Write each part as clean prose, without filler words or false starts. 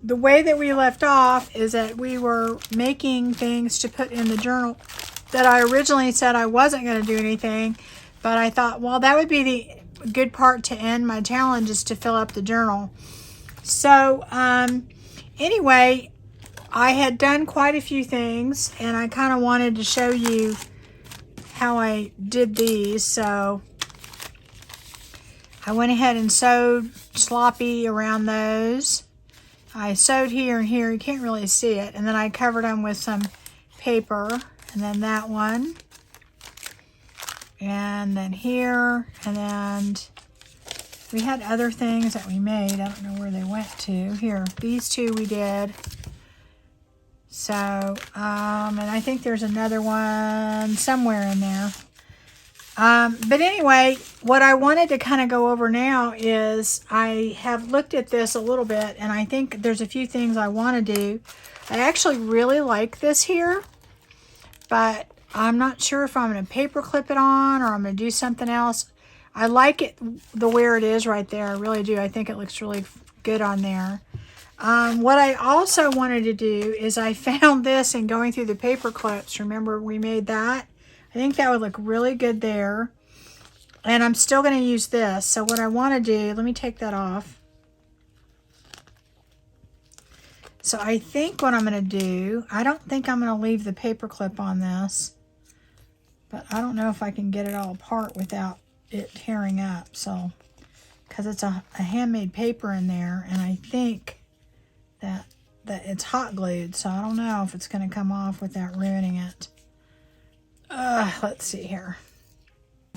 the way that we left off is that we were making things to put in the journal that I originally said I wasn't going to do anything, but I thought, well, that would be the good part to end my challenge, is to fill up the journal. So anyway, I had done quite a few things, and I kind of wanted to show you how I did these. So I went ahead and sewed sloppy around those. I sewed here and here, you can't really see it, and then I covered them with some paper, and then that one, and then here, and then we had other things that we made. I don't know where they went to. Here, these two we did. So, and I think there's another one somewhere in there. But anyway, what I wanted to kind of go over now is I have looked at this a little bit, and I think there's a few things I want to do. I actually really like this here, but I'm not sure if I'm going to paper clip it on or I'm going to do something else. I like it where it is right there. I really do. I think it looks really good on there. What I also wanted to do is I found this in going through the paper clips. Remember we made that? I think that would look really good there. And I'm still going to use this. So what I want to do, let me take that off. So I think what I'm going to do, I don't think I'm going to leave the paper clip on this. But I don't know if I can get it all apart without it tearing up. So, because it's a handmade paper in there. And I think that it's hot glued. So I don't know if it's going to come off without ruining it. Let's see here.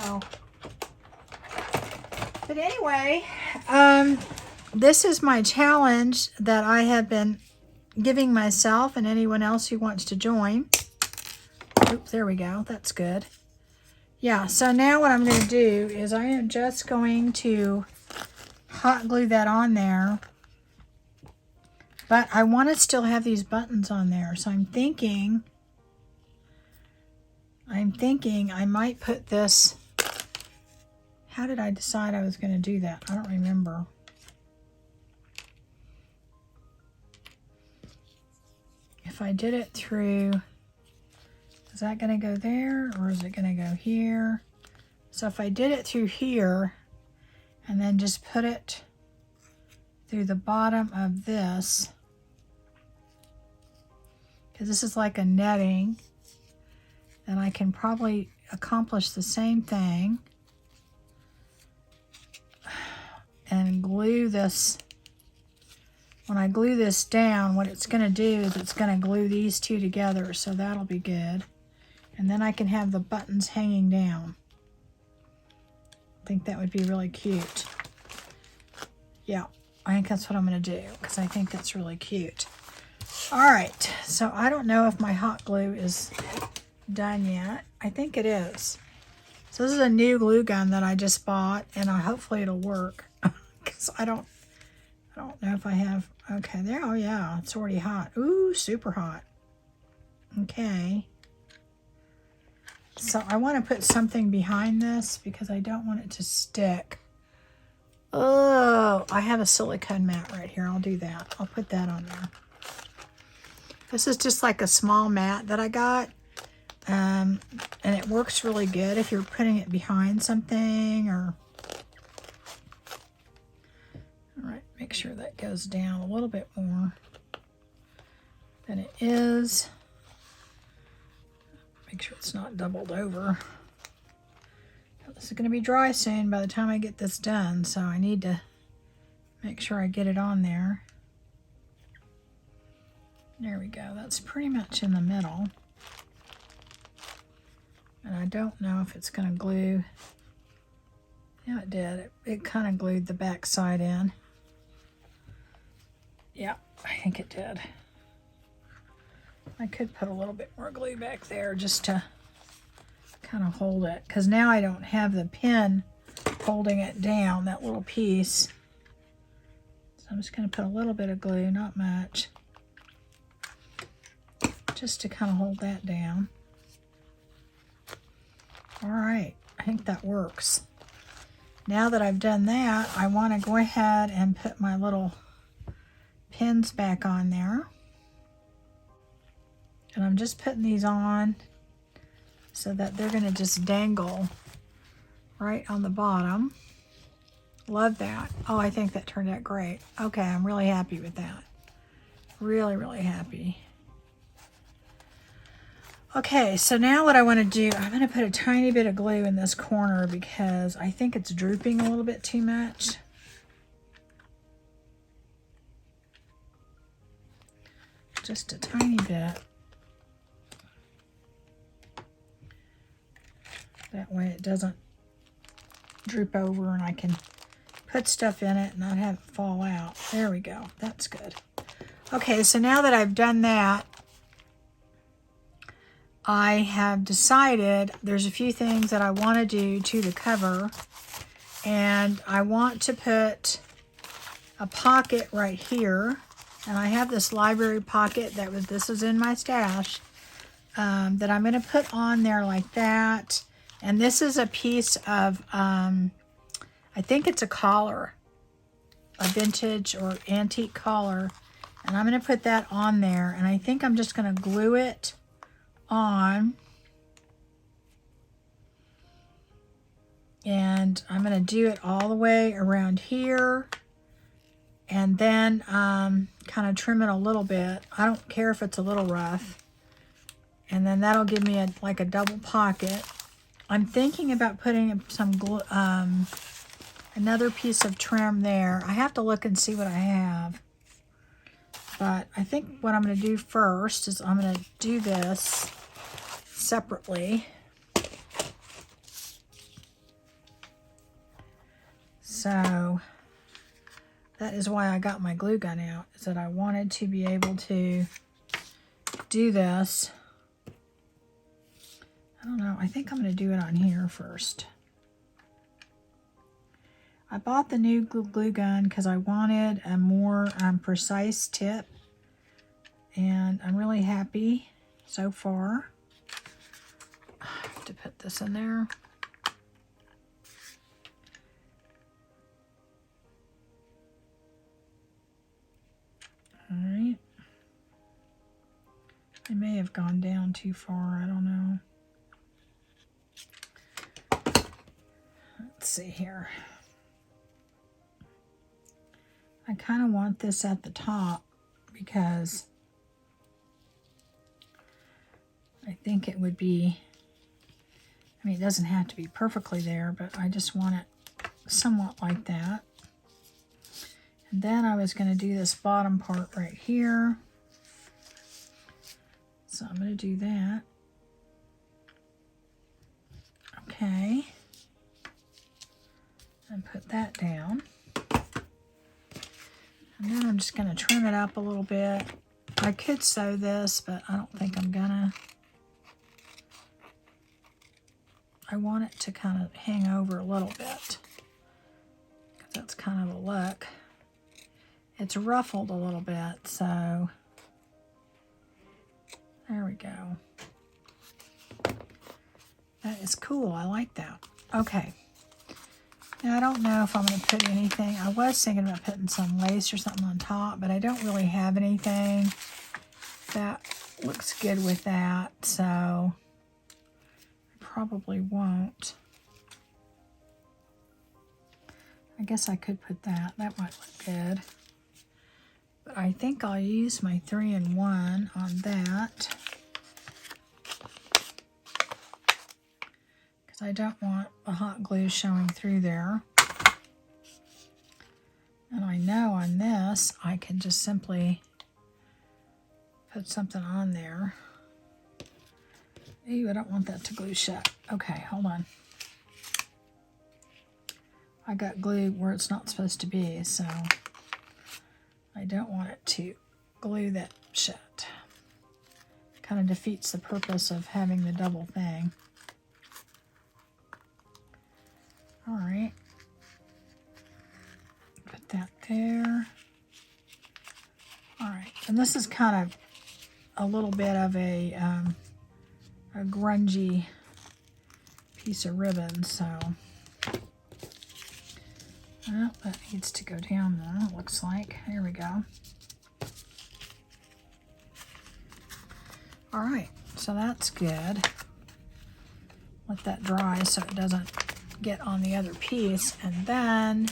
Oh. But anyway, this is my challenge that I have been giving myself and anyone else who wants to join. Oops, there we go. That's good. Yeah, so now what I'm going to do is I am just going to hot glue that on there. But I want to still have these buttons on there. So I'm thinking I might put this, how did I decide I was going to do that? I don't remember. If I did it through, is that going to go there or is it going to go here? So if I did it through here and then just put it through the bottom of this, because this is like a netting, then I can probably accomplish the same thing and glue this. When I glue this down, what it's going to do is it's going to glue these two together, so that'll be good. And then I can have the buttons hanging down. I think that would be really cute. Yeah, I think that's what I'm going to do, because I think that's really cute. All right, so I don't know if my hot glue is done yet. I think it is. So this is a new glue gun that I just bought, and hopefully it'll work, because I don't know if I have. Okay, there. Oh yeah, it's already hot. Ooh, super hot. Okay. So I want to put something behind this because I don't want it to stick. Oh, I have a silicone mat right here. I'll do that. I'll put that on there. This is just like a small mat that I got. And it works really good if you're putting it behind something or... All right, make sure that goes down a little bit more than it is. Make sure it's not doubled over. This is going to be dry soon by the time I get this done, so I need to make sure I get it on there. There we go. That's pretty much in the middle. And I don't know if it's going to glue. Yeah, it did. It kind of glued the back side in. Yeah, I think it did. I could put a little bit more glue back there just to kind of hold it, because now I don't have the pin holding it down, that little piece. So I'm just going to put a little bit of glue, not much, just to kind of hold that down. All right, I think that works. Now that I've done that, I want to go ahead and put my little pins back on there. And I'm just putting these on so that they're going to just dangle right on the bottom. Love that. Oh, I think that turned out great. Okay, I'm really happy with that. Really, really happy. Okay, so now what I want to do, I'm going to put a tiny bit of glue in this corner because I think it's drooping a little bit too much. Just a tiny bit. That way it doesn't droop over and I can put stuff in it and not have it fall out. There we go. That's good. Okay, so now that I've done that, I have decided there's a few things that I want to do to the cover, and I want to put a pocket right here, and I have this library pocket this was in my stash that I'm going to put on there like that, and this is a piece of I think it's a collar, a vintage or antique collar, and I'm going to put that on there, and I think I'm just going to glue it on, and I'm going to do it all the way around here, and then kind of trim it a little bit. I don't care if it's a little rough, and then that'll give me like a double pocket. I'm thinking about putting some glue, another piece of trim there. I have to look and see what I have, but I think what I'm going to do first is I'm going to do this separately. So that is why I got my glue gun out, is that I wanted to be able to do this. I don't know, I think I'm going to do it on here first. I bought the new glue gun because I wanted a more precise tip, and I'm really happy so far. I have to put this in there. All right. I may have gone down too far, I don't know. Let's see here. I kind of want this at the top because I think it would be, I mean, it doesn't have to be perfectly there, but I just want it somewhat like that. And then I was going to do this bottom part right here. So I'm going to do that. Okay. And put that down. And then I'm just going to trim it up a little bit. I could sew this, but I don't think I'm gonna. I want it to kind of hang over a little bit, because that's kind of a look. It's ruffled a little bit, so there we go. That is cool. I like that. Okay. Now, I don't know if I'm going to put anything. I was thinking about putting some lace or something on top, but I don't really have anything that looks good with that, so I probably won't. I guess I could put that. That might look good. But I think I'll use my 3-in-1 on that, because I don't want the hot glue showing through there. And I know on this, I can just simply put something on there. Ew, I don't want that to glue shut. Okay, hold on. I got glue where it's not supposed to be, so I don't want it to glue that shut. Kind of defeats the purpose of having the double thing. All right. Put that there. All right, and this is kind of a little bit of a grungy piece of ribbon, so well, that needs to go down there, it looks like. There we go. All right, so that's good. Let that dry so it doesn't get on the other piece. And then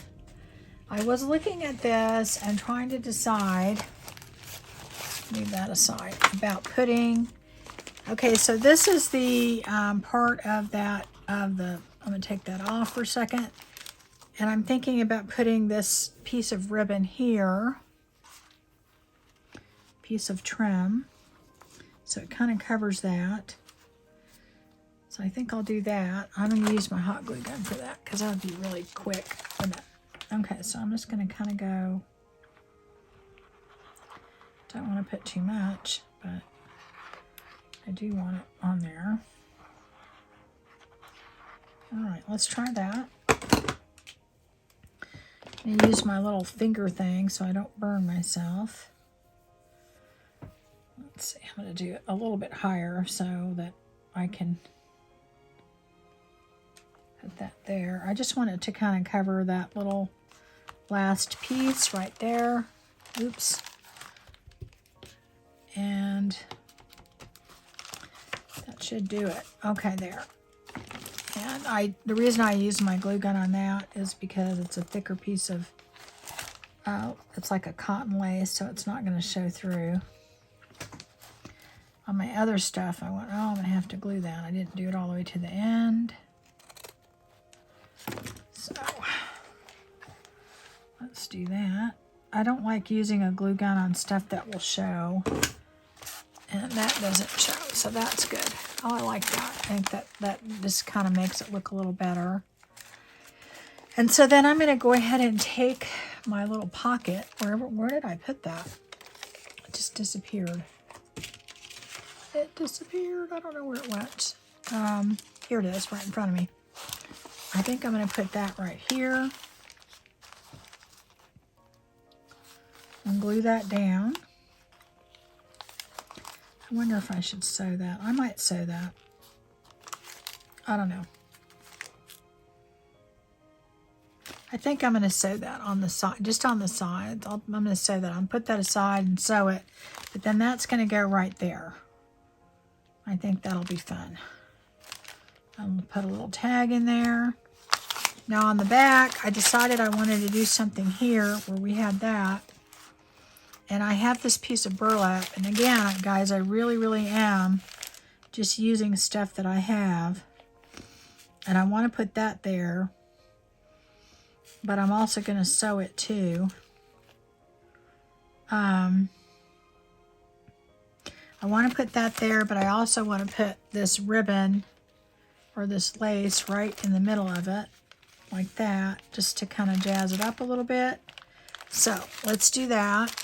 I was looking at this and trying to decide, leave that aside, about putting, okay, so this is the part of that, I'm gonna take that off for a second. And I'm thinking about putting this piece of ribbon here, piece of trim, so it kind of covers that. So I think I'll do that. I'm going to use my hot glue gun for that because that would be really quick. Okay, so I'm just going to kind of go, don't want to put too much, but I do want it on there. All right, let's try that. I'm going to use my little finger thing so I don't burn myself. Let's see, I'm going to do it a little bit higher so that I can put that there. I just want it to kind of cover that little last piece right there. Oops. And that should do it. Okay, there. And the reason I use my glue gun on that is because it's a thicker piece of, it's like a cotton lace, so it's not going to show through. On my other stuff, I went, oh, I'm going to have to glue that. I didn't do it all the way to the end. So, let's do that. I don't like using a glue gun on stuff that will show. And that doesn't show, so that's good. Oh, I like that. I think that just kind of makes it look a little better. And so then I'm going to go ahead and take my little pocket. Where did I put that? It just disappeared. It disappeared. I don't know where it went. Here it is, right in front of me. I think I'm going to put that right here. And glue that down. I wonder if I should sew that. I might sew that. I don't know. I think I'm going to sew that on the side, just on the sides. I'm going to sew that. I'll put that aside and sew it. But then that's going to go right there. I think that'll be fun. I'm going to put a little tag in there. Now on the back, I decided I wanted to do something here where we had that. And I have this piece of burlap. And again, guys, I really, really am just using stuff that I have. And I want to put that there. But I'm also going to sew it too. I want to put that there, but I also want to put this ribbon or this lace right in the middle of it, like that, just to kind of jazz it up a little bit. So let's do that.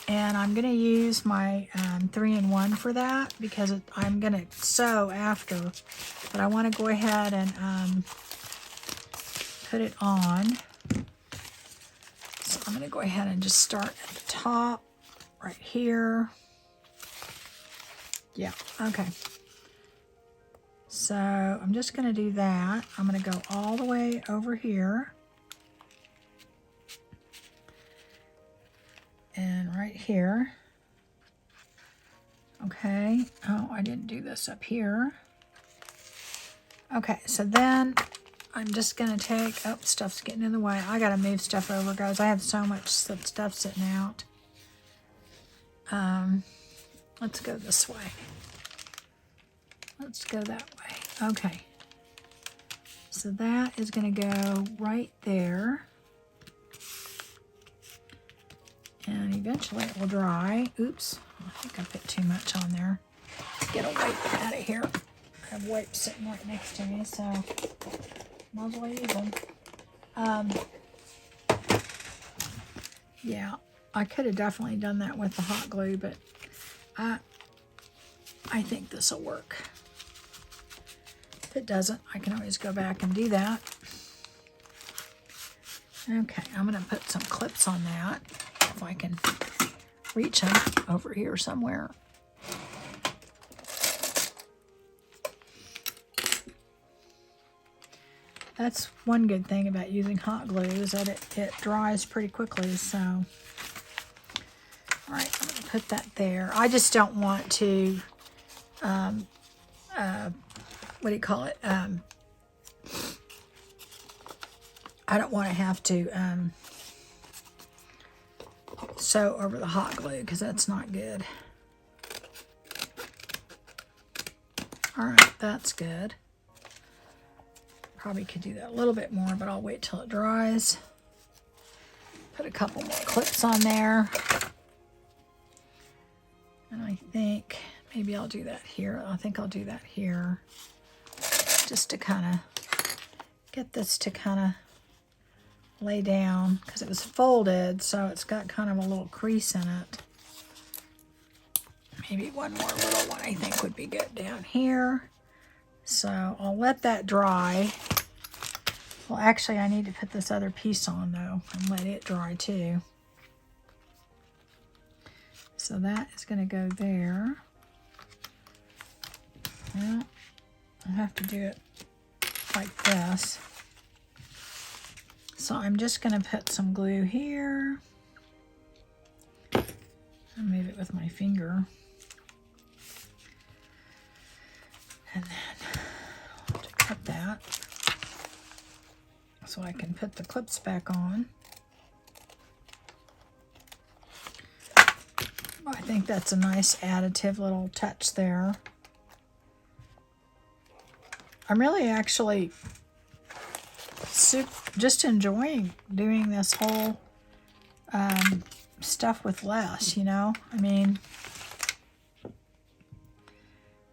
And I'm going to use my 3-in-1 for that because I'm going to sew after. But I want to go ahead and put it on. So I'm going to go ahead and just start at the top right here. Yeah, okay. So I'm just going to do that. I'm going to go all the way over here. And right here. Okay. Oh, I didn't do this up here. Okay, so then I'm just going to take, oh, stuff's getting in the way. I got to move stuff over, guys. I have so much stuff sitting out. Let's go this way. Let's go that way. Okay. So that is going to go right there. And eventually it will dry. Oops. I think I put too much on there. Let's get a wipe out of here. I have wipes sitting right next to me, so might as well use them. Yeah, I could have definitely done that with the hot glue, but I think this will work. If it doesn't, I can always go back and do that. Okay, I'm going to put some clips on that, if I can reach them over here somewhere. That's one good thing about using hot glue is that it dries pretty quickly, so. All right, I'm going to put that there. I just don't want to what do you call it? I don't want to have to sew over the hot glue because that's not good. All right, that's good. Probably could do that a little bit more, but I'll wait till it dries. Put a couple more clips on there. And I think maybe I'll do that here. I think I'll do that here. Just to kind of get this to kind of lay down, because it was folded, so it's got kind of a little crease in it. Maybe one more little one I think would be good down here. So I'll let that dry. Well, actually I need to put this other piece on though and let it dry too. So that is going to go there. Well, I'll have to do it like this. So I'm just going to put some glue here. I'll move it with my finger. And then I'll have to cut that so I can put the clips back on. I think that's a nice additive little touch there. I'm really actually just enjoying doing this whole stuff with less, you know? I mean,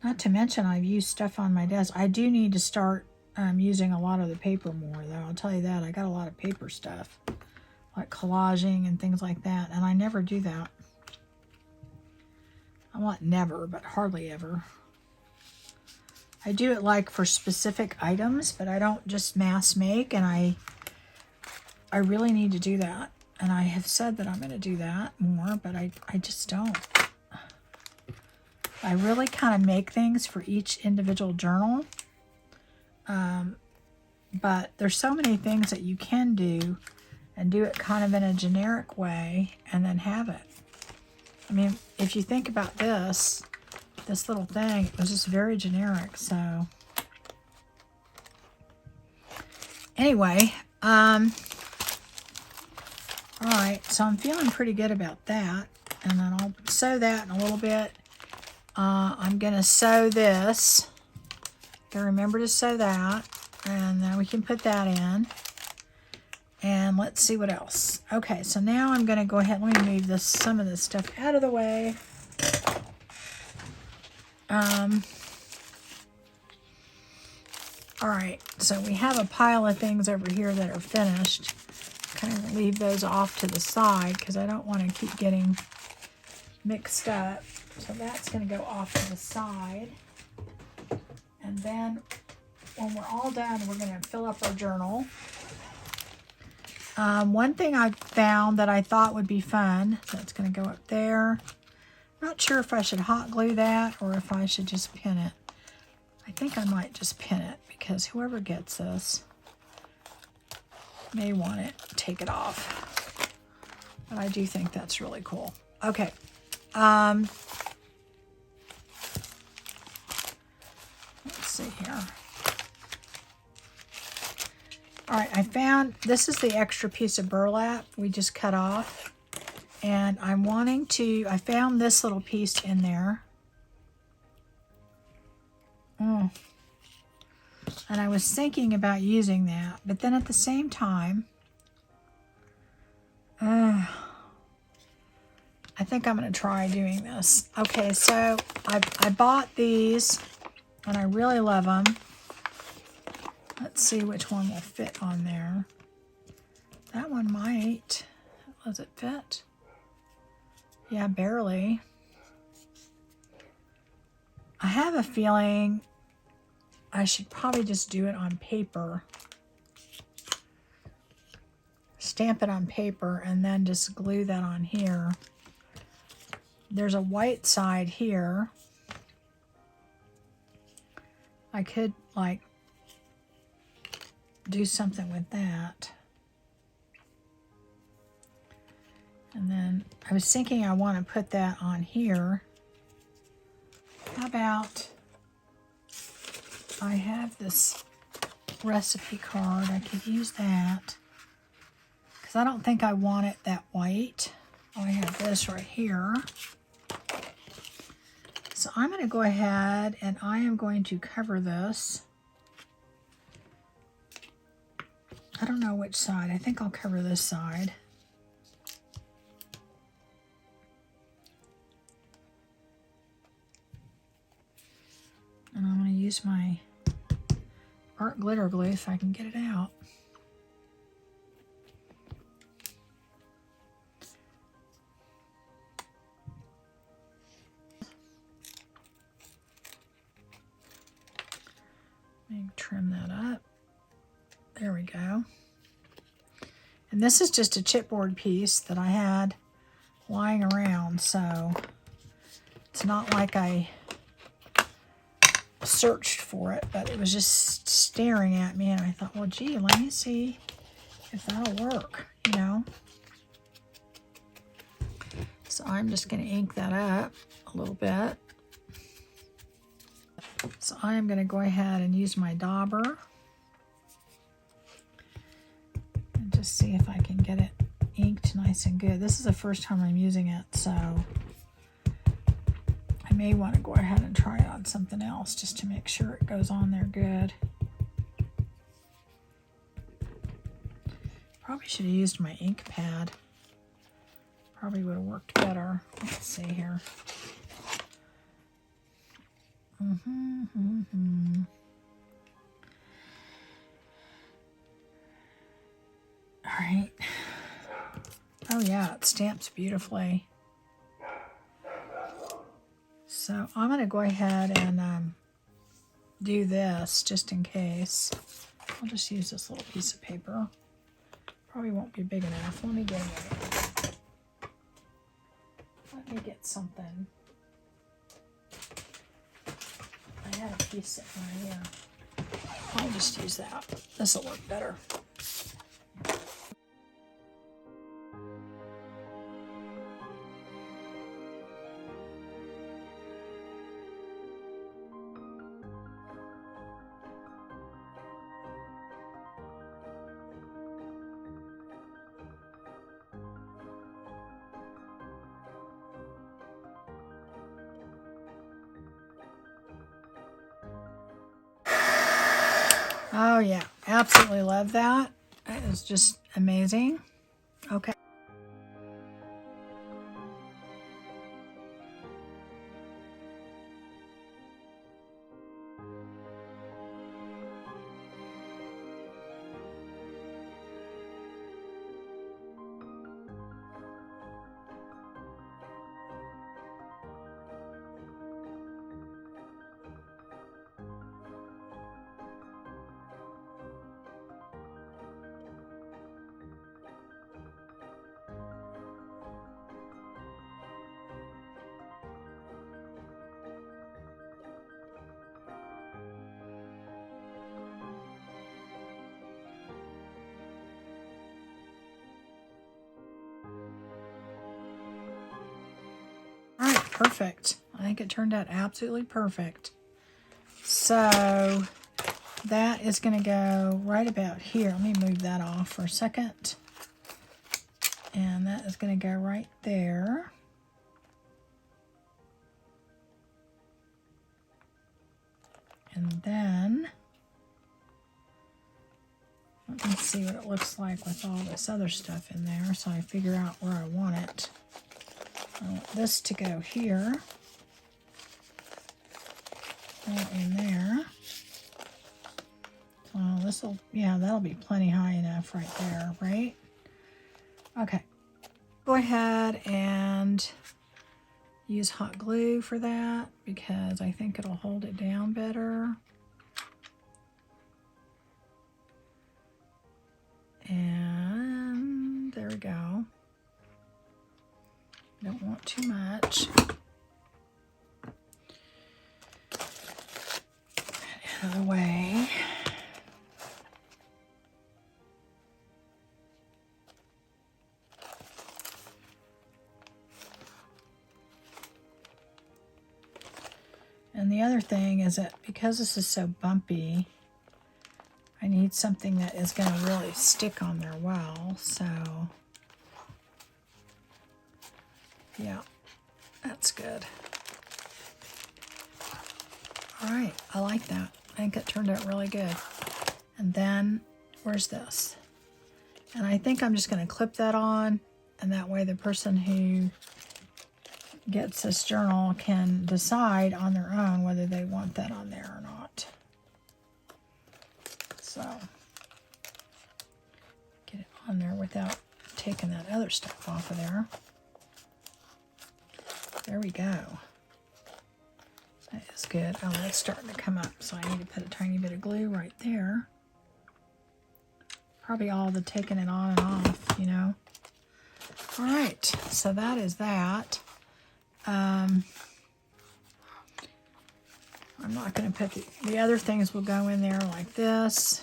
not to mention I've used stuff on my desk. I do need to start using a lot of the paper more, though. I'll tell you that. I got a lot of paper stuff, like collaging and things like that, and I never do that. I want never, but hardly ever. I do it like for specific items, but I don't just mass make, and I really need to do that. And I have said that I'm going to do that more, but I just don't. I really kind of make things for each individual journal. But there's so many things that you can do and do it kind of in a generic way and then have it. I mean, if you think about this little thing, it was just very generic. So anyway, all right, so I'm feeling pretty good about that. And then I'll sew that in a little bit. I'm going to sew this. Gotta remember to sew that. And then we can put that in. And let's see what else. Okay, so now I'm going to go ahead. Let me move some of this stuff out of the way. All right, so we have a pile of things over here that are finished. Kind of leave those off to the side because I don't want to keep getting mixed up. So that's going to go off to the side. And then when we're all done, we're going to fill up our journal. One thing I found that I thought would be fun, so it's going to go up there. I'm not sure if I should hot glue that or if I should just pin it. I think I might just pin it because whoever gets this may want it, take it off. But I do think that's really cool. Okay. Let's see here. All right, I found, this is the extra piece of burlap we just cut off. And I'm wanting to, I found this little piece in there. And I was thinking about using that, but then at the same time, I think I'm going to try doing this. Okay, so I bought these, and I really love them. Let's see which one will fit on there. That one might. Does it fit? Yeah, barely. I have a feeling I should probably just do it on paper. Stamp it on paper and then just glue that on here. There's a white side here. I could like do something with that. And then I was thinking I want to put that on here. how about I have this recipe card. I could use that because I don't think I want it that white. I have this right here. So I'm going to go ahead and I am going to cover this. I don't know which side. I think I'll cover this side. And I'm going to use my art glitter glue if I can get it out. Let me trim that up. There we go. And this is just a chipboard piece that I had lying around, so it's not like I searched for it, but it was just staring at me, and I thought, well, gee, let me see if that'll work, you know. So I'm just going to ink that up a little bit. So I am going to go ahead and use my dauber and just see if I can get it inked nice and good. This is the first time I'm using it, so I may want to go ahead and try it on something else just to make sure it goes on there good. Probably should have used my ink pad. Probably would have worked better. Let's see here. All right. Oh yeah, it stamps beautifully. So I'm going to go ahead and do this just in case. I'll just use this little piece of paper. Probably won't be big enough. Let me get something. I had a piece sitting right here. I'll just use that. This will work better. Oh yeah, absolutely love that. That is just amazing. Okay. All right, perfect. I think it turned out absolutely perfect. So that is going to go right about here. Let me move that off for a second. And that is going to go right there. And then, let me see what it looks like with all this other stuff in there so I figure out where I want it. I want this to go here. Right in there. So this'll, yeah, that'll be plenty high enough right there, right? Okay. Go ahead and use hot glue for that because I think it'll hold it down better. And there we go. Don't want too much. Get out of the way. And the other thing is that because this is so bumpy, I need something that is going to really stick on there well. So, yeah, that's good. All right, I like that. I think it turned out really good. And then, where's this? And I think I'm just going to clip that on, and that way the person who gets this journal can decide on their own whether they want that on there or not. So, get it on there without taking that other stuff off of there. There we go. That is good. Oh, that's starting to come up, so I need to put a tiny bit of glue right there. Probably all the taking it on and off, you know. All right, so that is that. I'm not going to put the other things will go in there like this.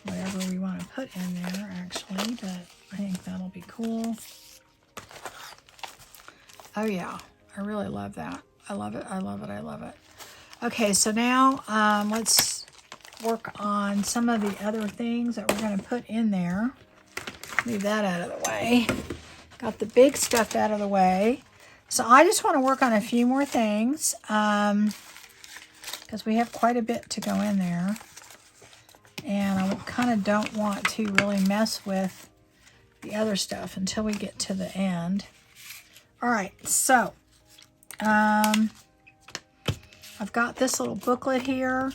Whatever we want to put in there, actually, but I think that'll be cool. Oh, yeah, I really love that. I love it, I love it, I love it. Okay, so now let's work on some of the other things that we're going to put in there. Leave that out of the way. Got the big stuff out of the way. So I just want to work on a few more things because we have quite a bit to go in there. And I kind of don't want to really mess with the other stuff until we get to the end. All right, so I've got this little booklet here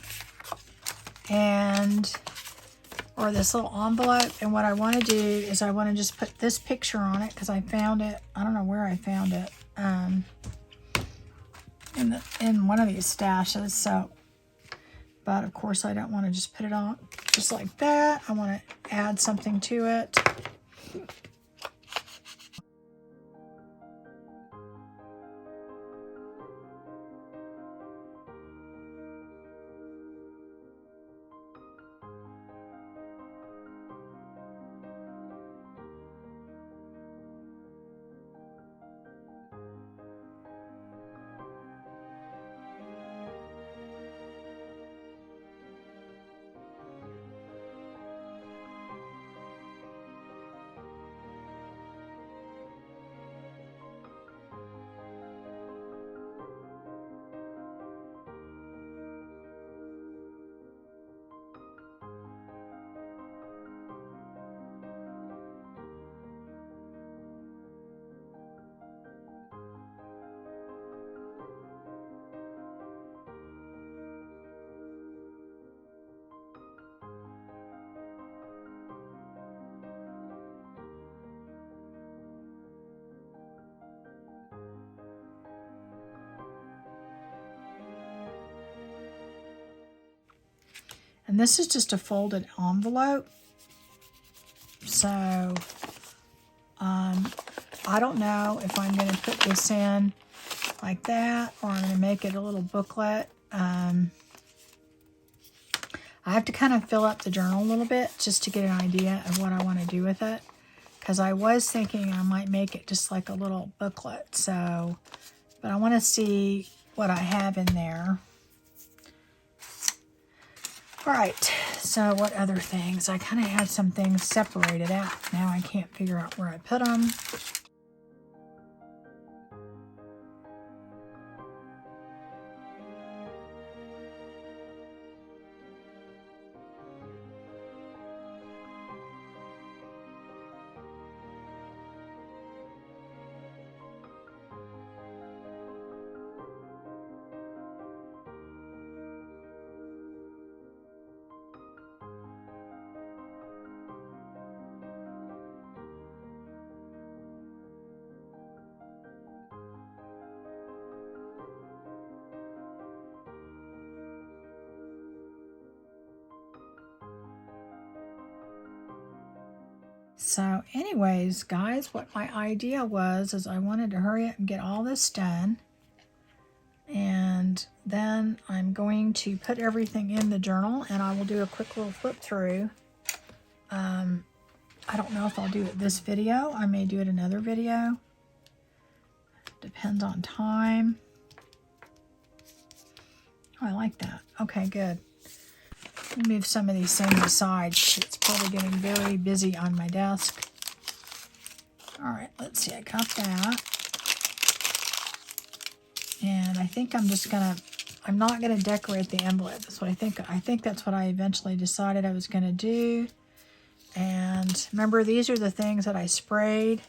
or this little envelope, and what I want to do is I want to just put this picture on it because I found it. I don't know where I found it in one of these stashes. So, but of course I don't want to just put it on just like that. I want to add something to it. And this is just a folded envelope. So, I don't know if I'm going to put this in like that or I'm going to make it a little booklet. I have to kind of fill up the journal a little bit just to get an idea of what I want to do with it. Because I was thinking I might make it just like a little booklet. So, but I want to see what I have in there. All right, so what other things? I kind of had some things separated out. Now I can't figure out where I put them. So anyways, guys, what my idea was is I wanted to hurry up and get all this done. And then I'm going to put everything in the journal and I will do a quick little flip through. I don't know if I'll do it this video. I may do it another video. Depends depends on time. Oh, I like that. Okay, good. Let me move some of these things aside. It's probably getting very busy on my desk. All right, let's see. I got that. And I think I'm just gonna, I'm not gonna decorate the envelope. That's what I think. I think that's what I eventually decided I was gonna do. And remember, these are the things that I sprayed.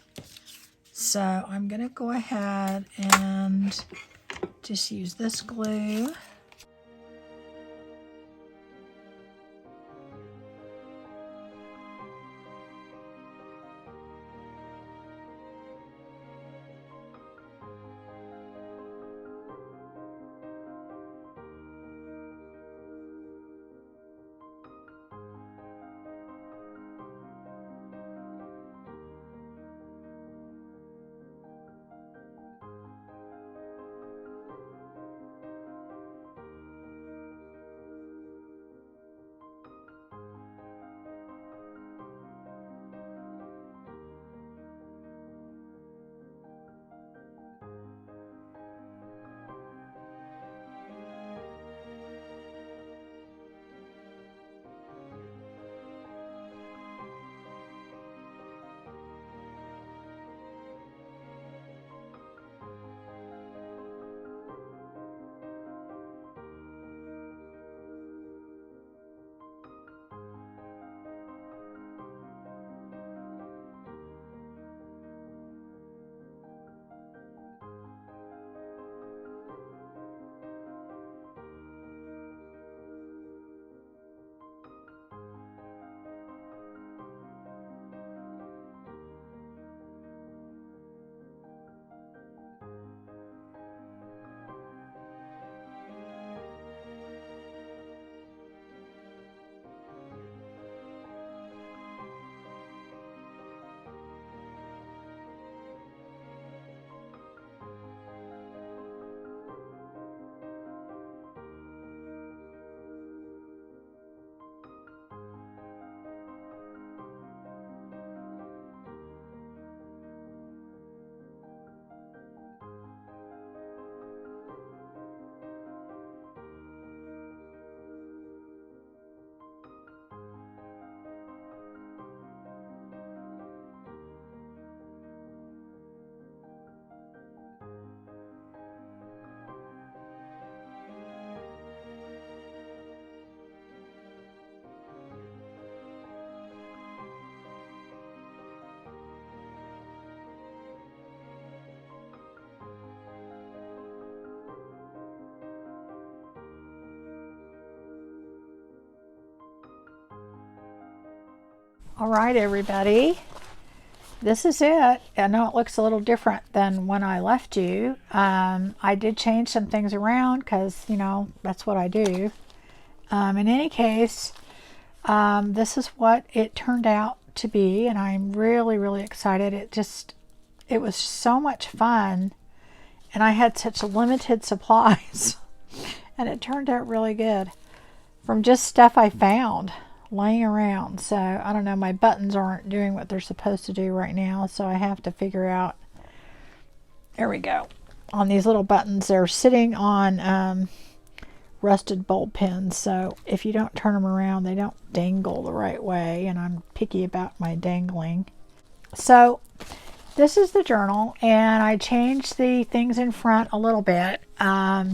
So I'm gonna go ahead and just use this glue. All right, everybody, this is it. I know it looks a little different than when I left you. I did change some things around because, you know, that's what I do. In any case, this is what it turned out to be, and I'm really, really excited. It was so much fun, and I had such limited supplies, and it turned out really good from just stuff I found laying around. So I don't know, my buttons aren't doing what they're supposed to do right now, so I have to figure out. There we go. On these little buttons, they're sitting on rusted bulb pins, so if you don't turn them around, they don't dangle the right way, and I'm picky about my dangling. So this is the journal, and I changed the things in front a little bit. I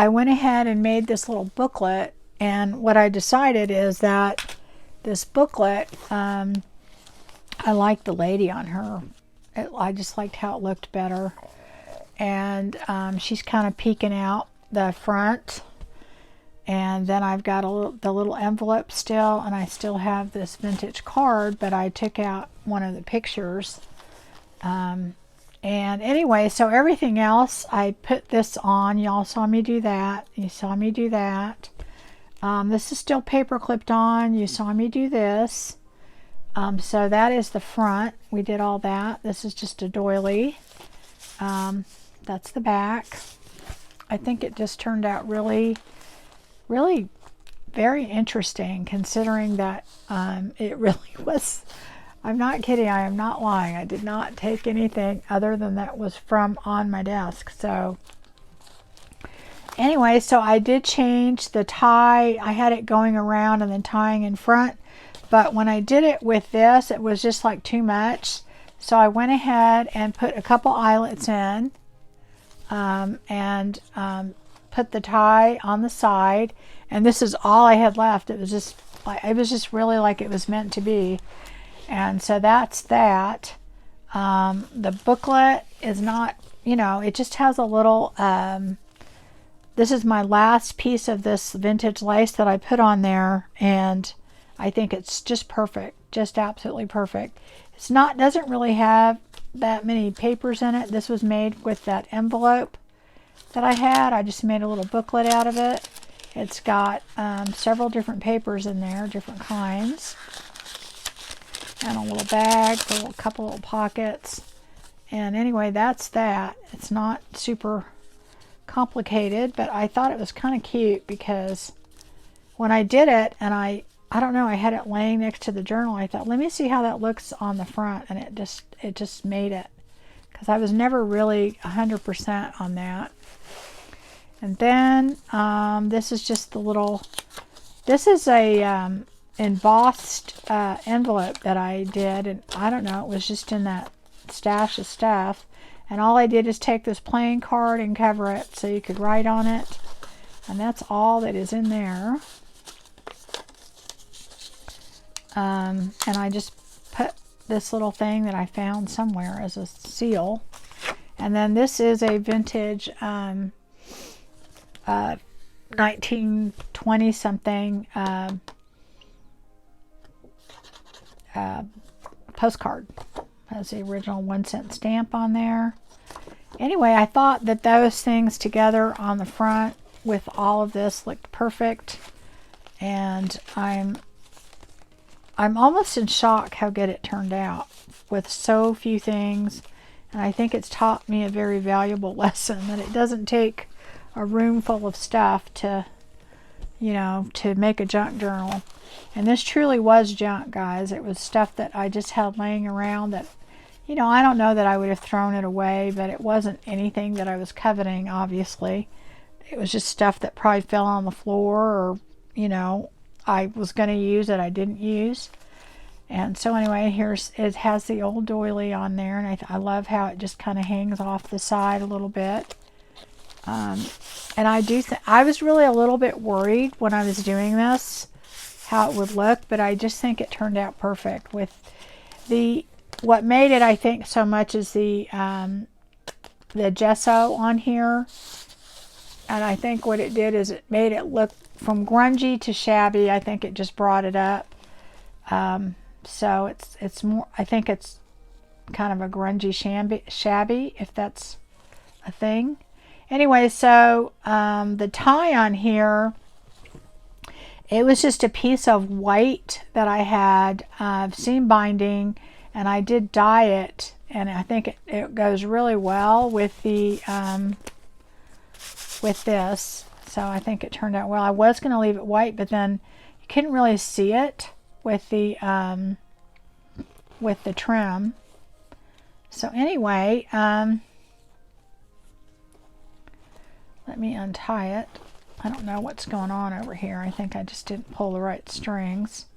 went ahead and made this little booklet. And what I decided is that this booklet, I liked the lady on her. I just liked how it looked better. And she's kind of peeking out the front. And then I've got the little envelope still, and I still have this vintage card, but I took out one of the pictures. And anyway, so everything else, I put this on. Y'all saw me do that. You saw me do that. This is still paper clipped on. You saw me do this. So that is the front. We did all that. This is just a doily. That's the back. I think it just turned out really, really very interesting, considering that it really was I'm not kidding. I am not lying. I did not take anything other than that was from on my desk. So anyway, so I did change the tie. I had it going around and then tying in front. But when I did it with this, it was just like too much. So I went ahead and put a couple eyelets in and put the tie on the side. And this is all I had left. It was just really like it was meant to be. And so that's that. The booklet is not, you know, it just has a little, this is my last piece of this vintage lace that I put on there, and I think it's just perfect, just absolutely perfect. It's not, doesn't really have that many papers in it. This was made with that envelope that I had. I just made a little booklet out of it. It's got several different papers in there, different kinds. And a little bag for a couple little pockets. And anyway, that's that. It's not super complicated, but I thought it was kind of cute because when I did it, and I don't know, I had it laying next to the journal. I thought, let me see how that looks on the front, and it just made it, because I was never really 100% on that. And then this is just the little, this is a embossed envelope that I did, and I don't know, it was just in that stash of stuff, and all I did is take this plain card and cover it so you could write on it, and that's all that is in there. And I just put this little thing that I found somewhere as a seal. And then this is a vintage 1920 something postcard. Has the original 1-cent stamp on there. Anyway, I thought that those things together on the front with all of this looked perfect, and I'm almost in shock how good it turned out with so few things. And I think it's taught me a very valuable lesson, that it doesn't take a room full of stuff to, you know, to make a junk journal. And this truly was junk, guys. It was stuff that I just had laying around that, you know, I don't know that I would have thrown it away, but it wasn't anything that I was coveting, obviously. It was just stuff that probably fell on the floor, or, you know, I was going to use it, I didn't use. And so anyway, here's, it has the old doily on there, and I love how it just kind of hangs off the side a little bit. And I do I was really a little bit worried when I was doing this how it would look, but I just think it turned out perfect. With the, what made it, I think, so much is the gesso on here. And I think what it did is it made it look from grungy to shabby. I think it just brought it up. So it's more, I think it's kind of a grungy shabby, if that's a thing. Anyway, so the tie on here, it was just a piece of white that I had seam binding, and I did dye it, and I think it goes really well with the with this. So I think it turned out well. I was going to leave it white, but then you couldn't really see it with the trim. So anyway, let me untie it. I don't know what's going on over here. I think I just didn't pull the right strings.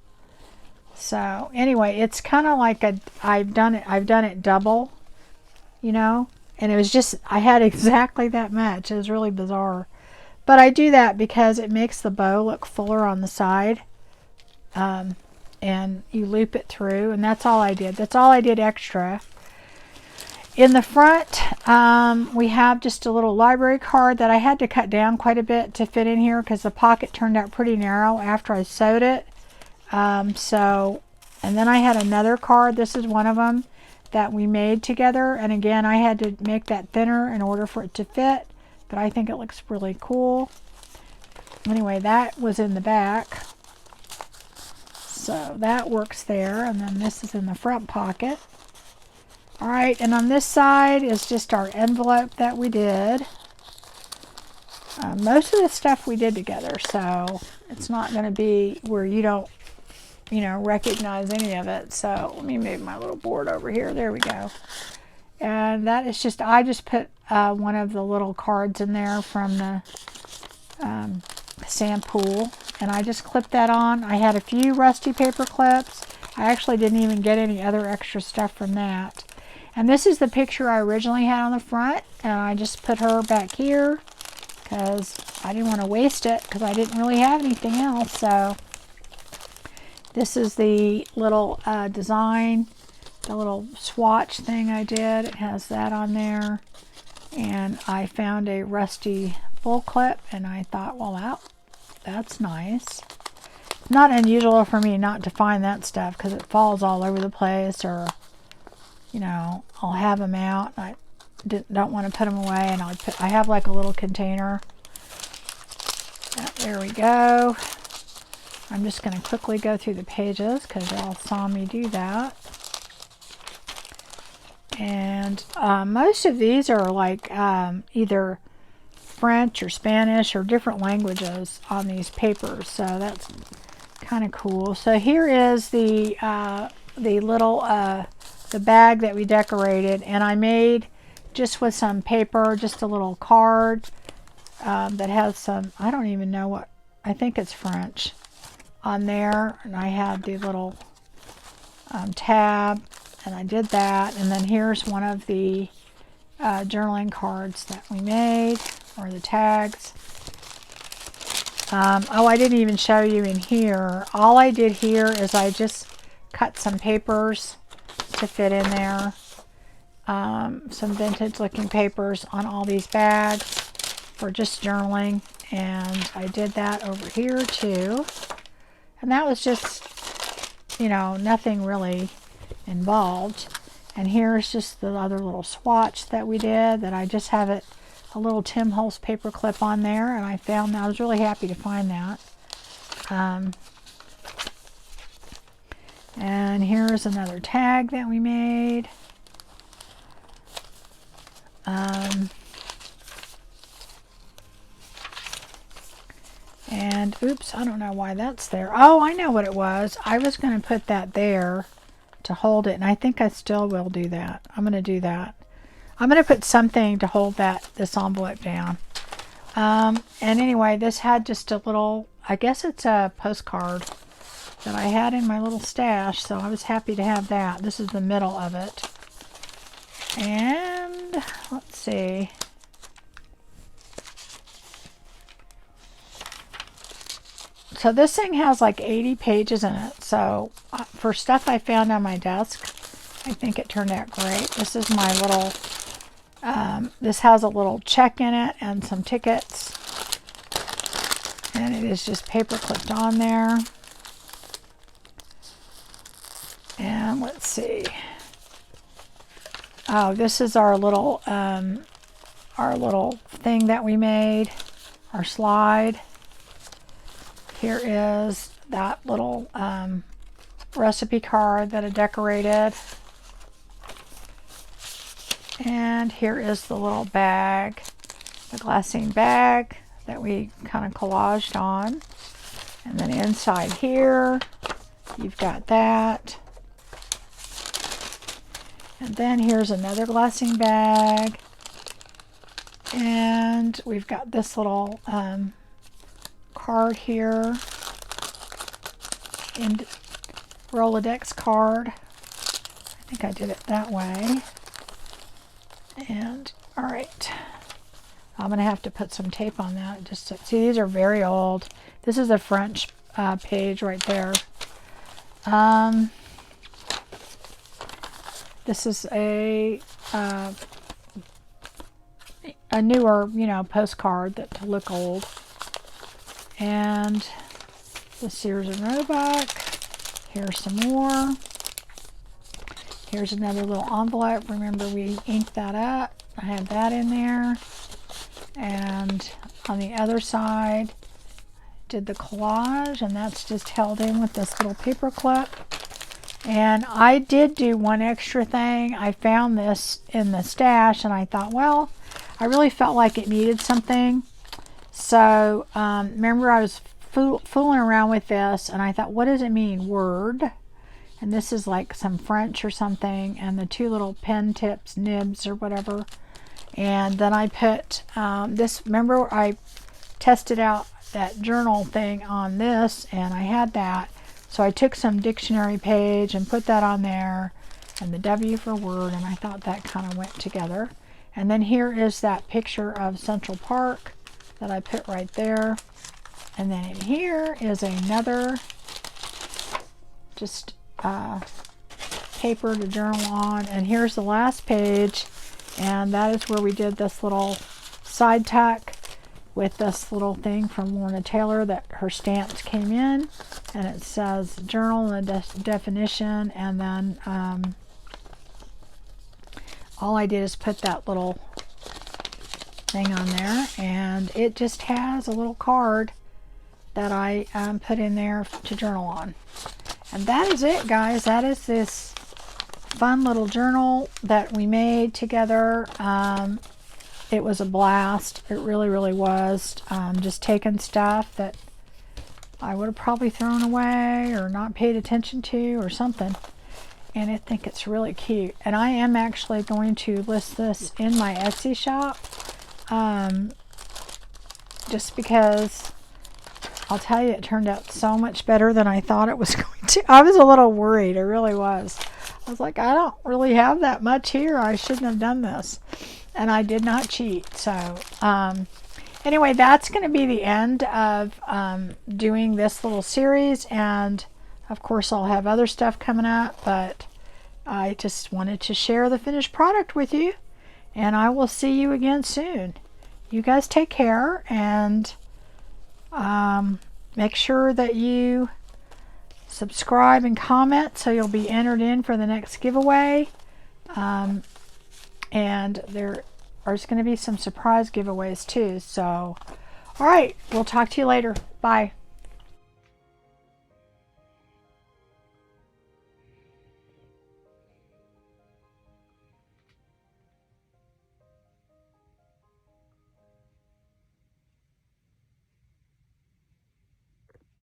So anyway, it's kind of like I've done it double, you know, and it was just, I had exactly that much. It was really bizarre. But I do that because it makes the bow look fuller on the side. And you loop it through, and that's all I did. That's all I did extra. In the front, we have just a little library card that I had to cut down quite a bit to fit in here because the pocket turned out pretty narrow after I sewed it. And then I had another card. This is one of them that we made together. And again, I had to make that thinner in order for it to fit, but I think it looks really cool. Anyway, that was in the back. So that works there. And then this is in the front pocket. All right, and on this side is just our envelope that we did. Most of the stuff we did together, so it's not going to be where you don't you know, recognize any of it. So let me move my little board over here. There we go. And that is just, I just put one of the little cards in there from the sand pool, and I just clipped that on. I had a few rusty paper clips. I actually didn't even get any other extra stuff from that. And this is the picture I originally had on the front, and I just put her back here because I didn't want to waste it because I didn't really have anything else. So this is the little design, the little swatch thing I did. It has that on there. And I found a rusty bull clip, and I thought, well, that's nice. Not unusual for me not to find that stuff because it falls all over the place, or, you know, I'll have them out. I don't want to put them away, and I have like a little container. There we go. I'm just going to quickly go through the pages because y'all saw me do that. And most of these are like either French or Spanish or different languages on these papers, so that's kind of cool. So here is the little the bag that we decorated, and I made just with some paper, just a little card that has some, I don't even know what, I think it's French on there, and I had the little tab, and I did that. And then here's one of the journaling cards that we made, or the tags. Oh, I didn't even show you in here. All I did here is I just cut some papers to fit in there. Some vintage looking papers on all these bags for just journaling. And I did that over here too. And that was just, you know, nothing really involved. And here's just the other little swatch that we did, that I just have it, a little Tim Holtz paper clip on there, and I found that. I was really happy to find that. And here's another tag that we made. And oops, I don't know why that's there. Oh, I know what it was. I was going to put that there to hold it, and I think I still will do that. I'm going to do that. I'm going to put something to hold this envelope down. And anyway, this had just a little, I guess it's a postcard that I had in my little stash, so I was happy to have that. This is the middle of it. And let's see. So this thing has like 80 pages in it. So for stuff I found on my desk, I think it turned out great. This is my little, this has a little check in it and some tickets. And it is just paper clipped on there. And let's see. Oh, this is our little thing that we made, our slide. Here is that little recipe card that I decorated. And here is the little bag, the glassine bag that we kind of collaged on. And then inside here, you've got that. And then here's another glassine bag. And we've got this little card here, and Rolodex card. I think I did it that way. And all right, I'm gonna have to put some tape on that. Just to, see, these are very old. This is a French page right there. This is a newer, you know, postcard that to look old. And the Sears and Roebuck. Here's some more. Here's another little envelope. Remember, we inked that up. I had that in there. And on the other side, did the collage, and that's just held in with this little paper clip. And I did do one extra thing. I found this in the stash, and I thought, well, I really felt like it needed something. So remember, I was fooling around with this, and I thought, what does it mean, word? And this is like some French or something, and the two little pen tips, nibs or whatever. And then I put this, remember I tested out that journal thing on this, and I had that. So I took some dictionary page and put that on there, and the W for word, and I thought that kind of went together. And then here is that picture of Central Park that I put right there. And then in here is another just paper to journal on. And here's the last page, and that is where we did this little side tuck with this little thing from Lorna Taylor that her stamps came in, and it says journal and a definition, and then all I did is put that little thing on there, and it just has a little card that I put in there to journal on. And that is it, guys. That is this fun little journal that we made together. It was a blast. It really, really was. Just taking stuff that I would have probably thrown away or not paid attention to or something. And I think it's really cute. And I am actually going to list this in my Etsy shop. Just because I'll tell you, it turned out so much better than I thought it was going to. I was a little worried. I really was. I was like, I don't really have that much here. I shouldn't have done this. And I did not cheat. So anyway, that's going to be the end of doing this little series. And of course, I'll have other stuff coming up. But I just wanted to share the finished product with you. And I will see you again soon. You guys take care, and make sure that you subscribe and comment so you'll be entered in for the next giveaway. And there's going to be some surprise giveaways too. So, all right, we'll talk to you later. Bye.